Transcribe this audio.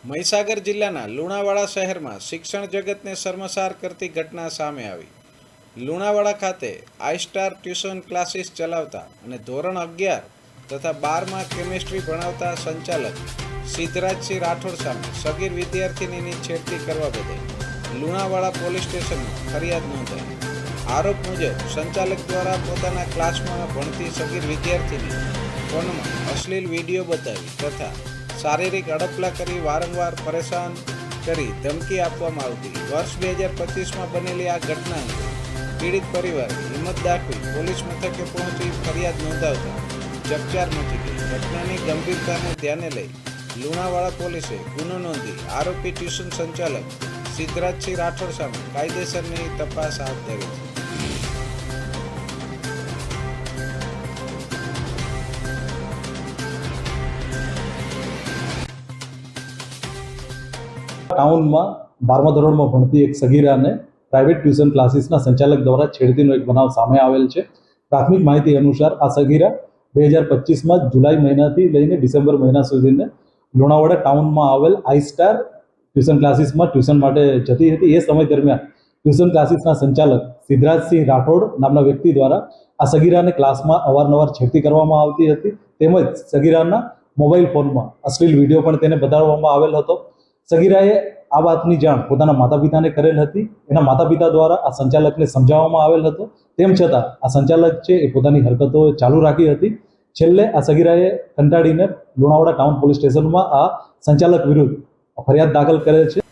મહીસાગર જિલ્લાના લુણાવાડા શહેરમાં શિક્ષણ જગતને શર્મસાર કરતી ઘટના સામે આવી. લુણાવાડા ખાતે આઈસ્ટાર ટ્યુશન ક્લાસીસ ચલાવતા અને ધોરણ 11 તથા 12માં કેમિસ્ટ્રી ભણાવતા સંચાલક સિદ્ધરાજસિંહ રાઠોડ સામે સગીર વિદ્યાર્થિનીની છેડતી કરવા બદલ લુણાવાડા પોલીસ સ્ટેશનમાં ફરિયાદ નોંધાઈ. આરોપ મુજબ સંચાલક દ્વારા પોતાના ક્લાસમાં ભણતી સગીર વિદ્યાર્થીની ફોનમાં અશ્લીલ વિડીયો બતાવી તથા શારીરિક અડપલા કરી વારંવાર પરેશાન કરી ધમકી આપવામાં આવતી. વર્ષ 2025માં બનેલી આ ઘટના અંગે પીડિત પરિવારે હિંમત દાખવી પોલીસ મથકે પહોંચી ફરિયાદ નોંધાવતા ચકચાર મચી ગઈ. ઘટનાની ગંભીરતાને ધ્યાને લઈ લુણાવાડા પોલીસે ગુનો નોંધી આરોપી ટ્યુશન સંચાલક સિદ્ધરાજસિંહ રાઠોડ સામે કાયદેસરની તપાસ હાથ ધરી છે. ટાઉનમાં 12મા ધોરણમાં ભણતી એક સગીરાને પ્રાઇવેટ ટ્યુશન ક્લાસીસના સંચાલક દ્વારા છેડતીનો એક બનાવ સામે આવેલ છે. પ્રાથમિક માહિતી અનુસાર આ સગીરા 2025માં જુલાઈ મહિનાથી લઈને ડિસેમ્બર મહિના સુધીને લુણાવાડા ટાઉનમાં આવેલ આઈસ્ટાર ટ્યુશન ક્લાસીસમાં ટ્યુશન માટે જતી હતી. એ સમય દરમિયાન ટ્યુશન ક્લાસીસના સંચાલક સિદ્ધરાજસિંહ રાઠોડ નામના વ્યક્તિ દ્વારા આ સગીરાને ક્લાસમાં અવારનવાર છેડતી કરવામાં આવતી હતી. તેમજ સગીરાના મોબાઈલ ફોનમાં અશ્લીલ વિડીયો પણ તેને બતાવવામાં આવેલ હતો. સગીરાએ આ વાતની જાણ પોતાના માતા પિતાને કરેલ હતી. એના માતા પિતા દ્વારા આ સંચાલકને સમજાવવામાં આવેલ હતો. તેમ છતાં આ સંચાલક છે એ પોતાની હરકતો ચાલુ રાખી હતી. છેલ્લે આ સગીરાએ કંટાળીને લુણાવાડા ટાઉન પોલીસ સ્ટેશનમાં આ સંચાલક વિરુદ્ધ ફરિયાદ દાખલ કરેલ છે.